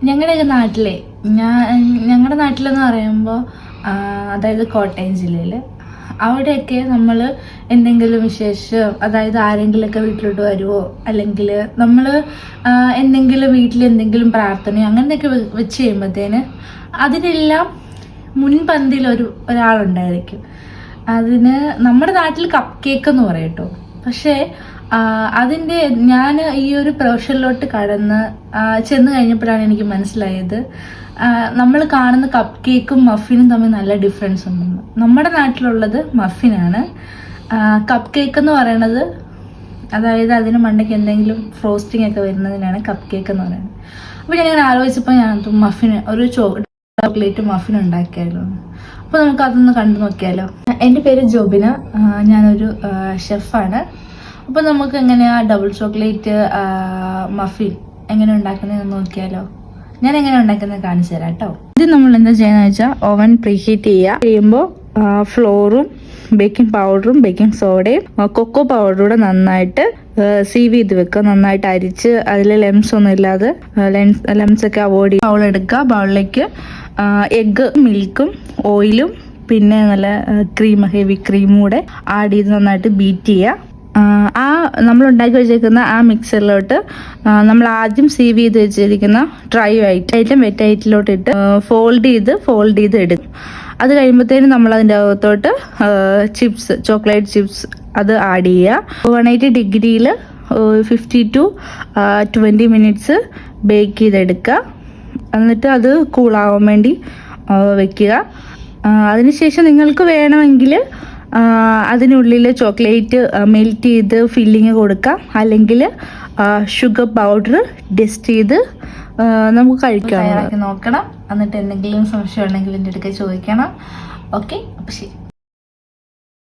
ഞങ്ങളുടെയൊക്കെ നാട്ടിലെ ഞങ്ങളുടെ നാട്ടിലെന്ന് പറയുമ്പോൾ അതായത് കോട്ടയം ജില്ലയിൽ അവിടെയൊക്കെ നമ്മൾ എന്തെങ്കിലും വിശേഷം, അതായത് ആരെങ്കിലുമൊക്കെ വീട്ടിലോട്ട് വരുമോ, അല്ലെങ്കിൽ നമ്മൾ എന്തെങ്കിലും വീട്ടിൽ എന്തെങ്കിലും പ്രാർത്ഥനയോ അങ്ങനെയൊക്കെ വെച്ച് കഴിയുമ്പോഴത്തേന് അതിനെല്ലാം മുൻപന്തിയിൽ ഒരാളുണ്ടായിരിക്കും. അതിന് നമ്മുടെ നാട്ടിൽ കപ്പ് കേക്ക് എന്ന് പറയും കേട്ടോ. പക്ഷേ അതിൻ്റെ ഞാൻ ഈ ഒരു പ്രൊഫഷനിലോട്ട് ചെന്ന് കഴിഞ്ഞപ്പോഴാണ് എനിക്ക് മനസ്സിലായത് നമ്മൾ കാണുന്ന കപ്പ് കേക്കും മഫിനും തമ്മിൽ നല്ല ഡിഫറൻസ് ഉണ്ടെന്ന്. നമ്മുടെ നാട്ടിലുള്ളത് മഫിനാണ്. കപ്പ് കേക്ക് എന്ന് പറയണത്, അതായത് അതിന് മണ്ടയ്ക്ക് എന്തെങ്കിലും ഫ്രോസ്റ്റിംഗ് ഒക്കെ വരുന്നതിനാണ് കപ്പ് കേക്ക് എന്ന് പറയുന്നത്. അപ്പോൾ ഞാനിങ്ങനെ ആലോചിച്ചപ്പോൾ ഞാൻ മഫിന് ഒരു ചോക്ലേറ്റ് മഫിൻ ഉണ്ടാക്കിയാലോ. അപ്പോൾ നമുക്ക് അതൊന്ന് കണ്ടു നോക്കിയാലോ. എൻ്റെ പേര് ജോബിന, ഞാനൊരു ഷെഫാണ്. അപ്പോൾ നമുക്ക് എങ്ങനെയാ ഡബിൾ ചോക്ലേറ്റ് മഫിൻ എങ്ങനെ ഉണ്ടാക്കുന്നതെന്ന് നോക്കിയാലോ. ഞാൻ എങ്ങനെ ഉണ്ടാക്കുന്നത് കാണിച്ചു തരാം കേട്ടോ. ഇത് നമ്മൾ എന്താ ചെയ്യുന്നത് വെച്ചാൽ ഓവൻ പ്രീഹീറ്റ് ചെയ്യുമ്പോൾ ഫ്ലോറും ബേക്കിംഗ് പൗഡറും ബേക്കിംഗ് സോഡയും കൊക്കോ പൗഡറും നന്നായിട്ട് സീവ് ചെയ്ത് വെക്കുക. നന്നായിട്ട് അരിച്ച് അതിൽ ലെംസ് ഒന്നും ഇല്ലാതെ ലെംസ് ഒക്കെ അവോയ്ഡ് ചെയ്യുക. ബൗൾ എടുക്കുക. ബൗളിലേക്ക് എഗ്ഗ്, മിൽക്കും ഓയിലും പിന്നെ നല്ല ഹെവി ക്രീമും കൂടെ ആഡ് ചെയ്ത് നന്നായിട്ട് ബീറ്റ് ചെയ്യുക. ആ നമ്മൾ ഉണ്ടാക്കി വെച്ചിരിക്കുന്ന ആ മിക്സറിലോട്ട് നമ്മൾ ആദ്യം സീവ് ചെയ്ത് വെച്ചിരിക്കുന്ന ഡ്രൈ ഐറ്റം വെറ്റ് ഐറ്റിലോട്ട് ഇട്ട് ഫോൾഡ് ചെയ്ത് എടുക്കും. അത് കഴിയുമ്പോഴത്തേനും നമ്മൾ അതിൻ്റെ അകത്തോട്ട് ചോക്ലേറ്റ് ചിപ്സ് അത് ആഡ് ചെയ്യുക. 180 ഡിഗ്രിയിൽ 50 to 20 മിനിറ്റ്സ് ബേക്ക് ചെയ്തെടുക്കുക. എന്നിട്ട് അത് കൂളാവാൻ വേണ്ടി വെക്കുക. അതിനുശേഷം നിങ്ങൾക്ക് വേണമെങ്കിൽ അതിനുള്ളിൽ ചോക്ലേറ്റ് മെൽറ്റ് ചെയ്ത് ഫില്ലിങ് കൊടുക്കാം, അല്ലെങ്കിൽ ഷുഗർ പൗഡർ ഡസ്റ്റ് ചെയ്ത് നമുക്ക് കഴിക്കാം. നോക്കണം. എന്നിട്ട് എന്തെങ്കിലും സംശയം ഉണ്ടെങ്കിൽ എൻ്റെ അടുക്ക ചോദിക്കണം. ഓക്കെ, അപ്പോൾ ശരി.